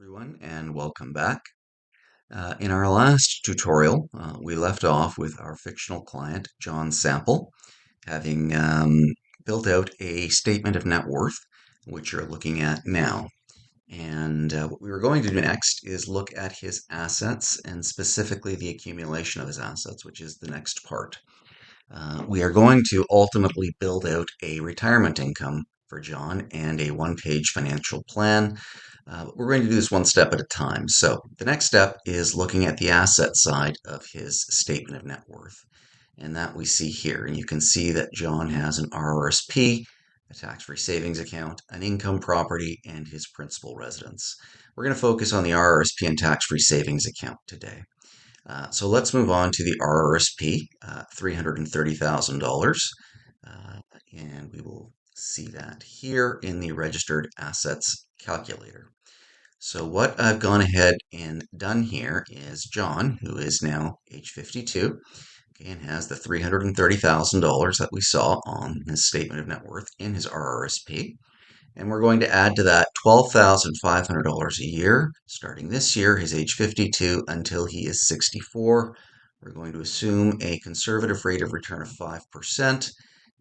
Everyone, and welcome back. In our last tutorial, we left off with our fictional client, John Sample, having built out a statement of net worth, which you're looking at now. And what we were going to do next is look at his assets and specifically the accumulation of his assets, which is the next part. We are going to ultimately build out a retirement income for John and a one-page financial plan. We're going to do this one step at a time. So the next step is looking at the asset side of his statement of net worth. And that we see here. And you can see that John has an RRSP, a tax-free savings account, an income property, and his principal residence. We're going to focus on the RRSP and tax-free savings account today. So let's move on to the RRSP, $330,000. And we will see that here in the registered assets calculator. So what I've gone ahead and done here is John, who is now age 52, and has the $330,000 that we saw on his statement of net worth in his RRSP. And we're going to add to that $12,500 a year, starting this year, his age 52, until he is 64. We're going to assume a conservative rate of return of 5%,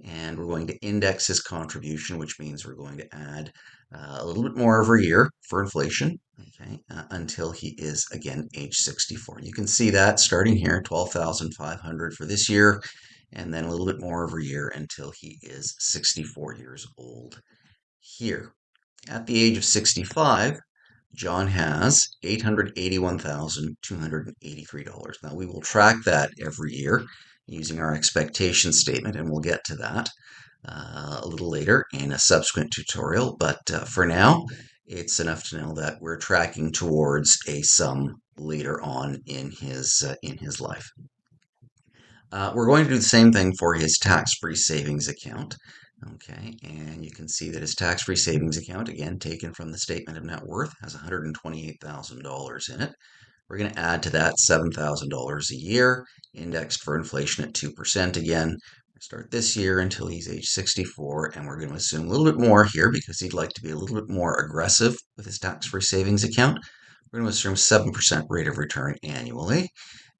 and we're going to index his contribution, which means we're going to add a little bit more every year for inflation, okay, until he is, again, age 64. You can see that starting here, $12,500 for this year, and then a little bit more every year until he is 64 years old. Here, at the age of 65, John has $881,283. Now, we will track that every year using our expectation statement, and we'll get to that a little later in a subsequent tutorial. But for now, it's enough to know that we're tracking towards a sum later on in his life. We're going to do the same thing for his tax-free savings account. Okay, and you can see that his tax-free savings account, again, taken from the statement of net worth, has $128,000 in it. We're going to add to that $7,000 a year, indexed for inflation at 2% again. Start this year until he's age 64, and we're going to assume a little bit more here because he'd like to be a little bit more aggressive with his tax-free savings account. We're going to assume 7% rate of return annually.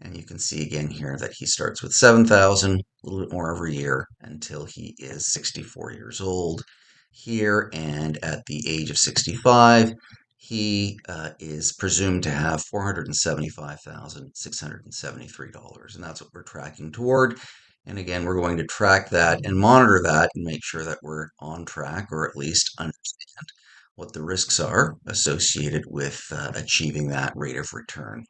And you can see again here that he starts with 7,000, a little bit more every year until he is 64 years old here. And at the age of 65, he is presumed to have $475,673. And that's what we're tracking toward. And again, we're going to track that and monitor that and make sure that we're on track, or at least understand what the risks are associated with achieving that rate of return.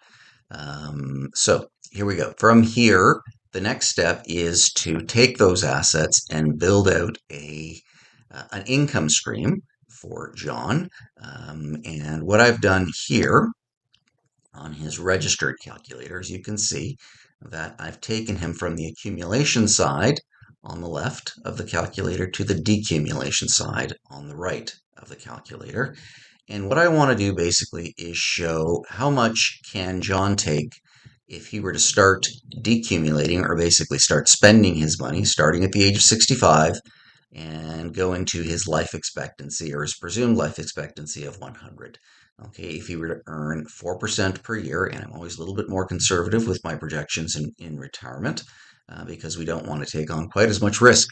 So here we go. From here, the next step is to take those assets and build out an income stream for John. And what I've done here on his registered calculator, as you can see, that I've taken him from the accumulation side on the left of the calculator to the decumulation side on the right of the calculator. And what I want to do basically is show how much can John take if he were to start decumulating, or basically start spending his money starting at the age of 65 and go into his life expectancy, or his presumed life expectancy of 100. Okay, if he were to earn 4% per year, and I'm always a little bit more conservative with my projections in retirement because we don't want to take on quite as much risk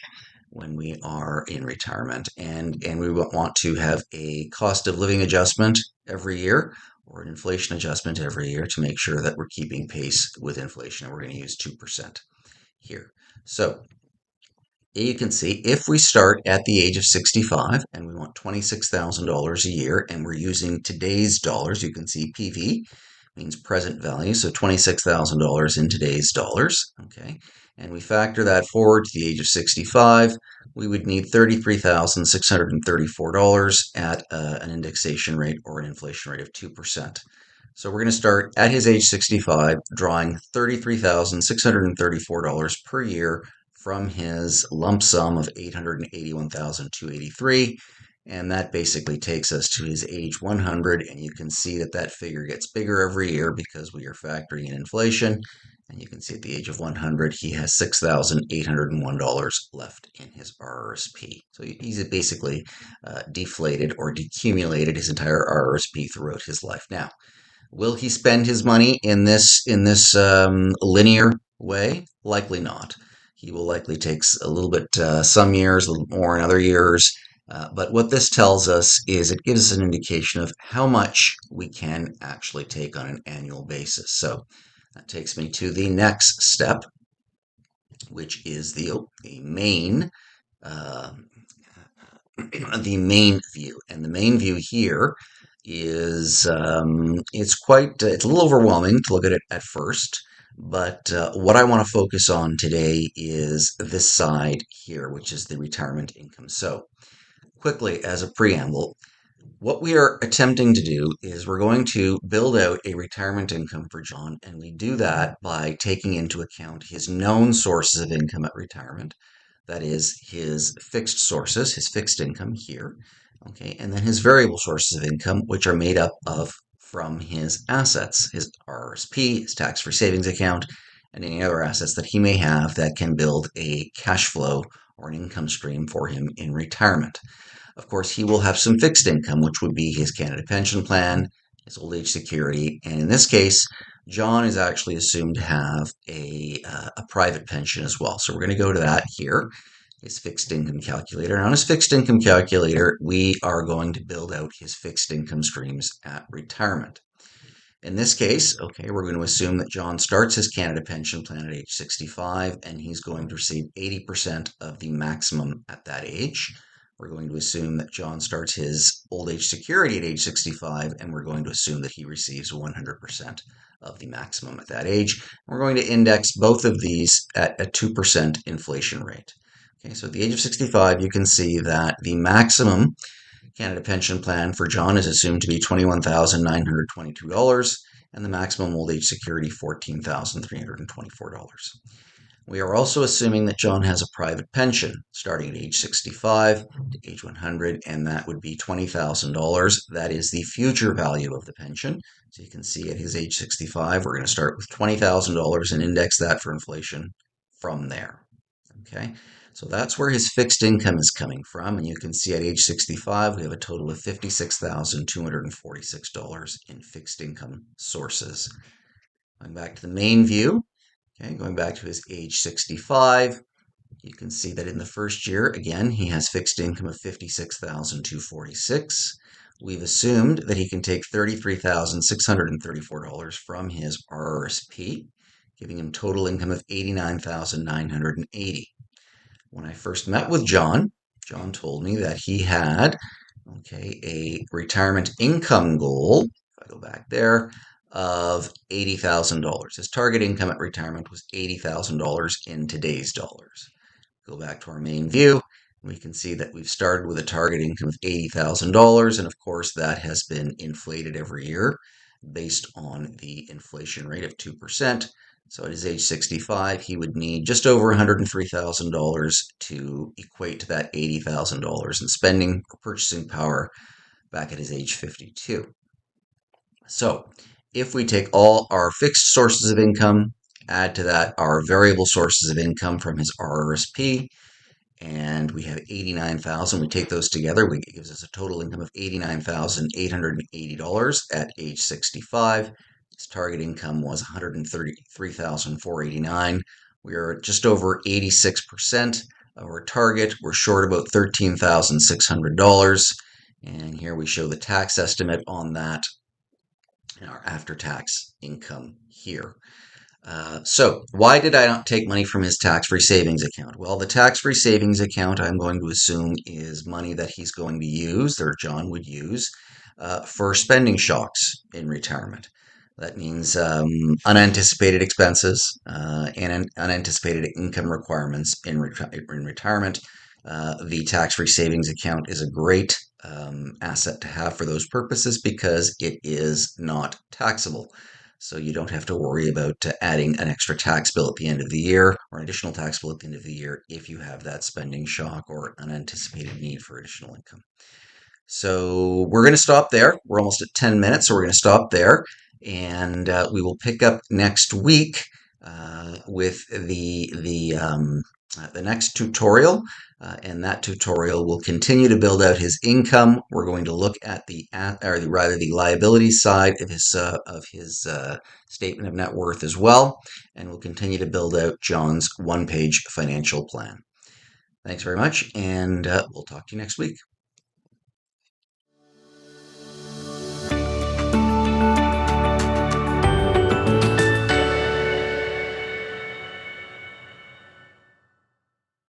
when we are in retirement, and we want to have a cost of living adjustment every year, or an inflation adjustment every year, to make sure that we're keeping pace with inflation, and we're going to use 2% here. So you can see if we start at the age of 65 and we want $26,000 a year, and we're using today's dollars, you can see PV means present value, so $26,000 in today's dollars, okay? And we factor that forward to the age of 65, we would need $33,634 at an indexation rate, or an inflation rate, of 2%. So we're going to start at his age 65, drawing $33,634 per year from his lump sum of $881,283. And that basically takes us to his age 100, and you can see that that figure gets bigger every year because we are factoring in inflation. And you can see at the age of 100, he has $6,801 left in his RRSP. So he's basically deflated or decumulated his entire RRSP throughout his life. Now, will he spend his money in this linear way? Likely not. He will likely take a little bit some years, a little more in other years. But what this tells us is it gives us an indication of how much we can actually take on an annual basis. So that takes me to the next step, which is the main uh, the main view. And the main view here is it's a little overwhelming to look at it at first. But what I want to focus on today is this side here, which is the retirement income. So quickly, as a preamble, what we are attempting to do is we're going to build out a retirement income for John, and we do that by taking into account his known sources of income at retirement. That is his fixed sources, his fixed income here, okay, and then his variable sources of income, which are made up of from his assets, his RRSP, his tax-free savings account, and any other assets that he may have that can build a cash flow or an income stream for him in retirement. Of course, he will have some fixed income, which would be his Canada Pension Plan, his old age security, and in this case, John is actually assumed to have a private pension as well. So we're going to go to that here, his fixed income calculator. And on his fixed income calculator, we are going to build out his fixed income streams at retirement. In this case, okay, we're going to assume that John starts his Canada Pension Plan at age 65, and he's going to receive 80% of the maximum at that age. We're going to assume that John starts his old age security at age 65, and we're going to assume that he receives 100% of the maximum at that age. We're going to index both of these at a 2% inflation rate. Okay, so at the age of 65, you can see that the maximum Canada Pension Plan for John is assumed to be $21,922, and the maximum old age security $14,324. We are also assuming that John has a private pension starting at age 65 to age 100, and that would be $20,000. That is the future value of the pension. So you can see at his age 65, we're going to start with $20,000 and index that for inflation from there. Okay, so that's where his fixed income is coming from. And you can see at age 65, we have a total of $56,246 in fixed income sources. Going back to the main view, okay, going back to his age 65, you can see that in the first year, again, he has fixed income of $56,246. We've assumed that he can take $33,634 from his RRSP, giving him total income of $89,980. When I first met with John, John told me that he had, okay, a retirement income goal, if I go back there, of $80,000. His target income at retirement was $80,000 in today's dollars. Go back to our main view. We can see that we've started with a target income of $80,000, and of course that has been inflated every year based on the inflation rate of 2%. So at his age 65, he would need just over $103,000 to equate to that $80,000 in spending or purchasing power back at his age 52. So if we take all our fixed sources of income, add to that our variable sources of income from his RRSP, and we have 89,000. We take those together, it gives us a total income of $89,880 at age 65. His target income was $133,489. We are just over 86% of our target. We're short about $13,600. And here we show the tax estimate on that, our after-tax income here. So why did I not take money from his tax-free savings account? Well, the tax-free savings account, I'm going to assume, is money that he's going to use, or John would use, for spending shocks in retirement. That means unanticipated expenses and unanticipated income requirements in retirement. The tax-free savings account is a great asset to have for those purposes because it is not taxable. So you don't have to worry about adding an extra tax bill at the end of the year or an additional tax bill at the end of the year if you have that spending shock or unanticipated need for additional income. So we're going to stop there. We're almost at 10 minutes, so we're going to stop there. And we will pick up next week with the next tutorial, and that tutorial will continue to build out his income. We're going to look at the liability side of his statement of net worth as well, and we'll continue to build out John's one-page financial plan. Thanks very much, and we'll talk to you next week.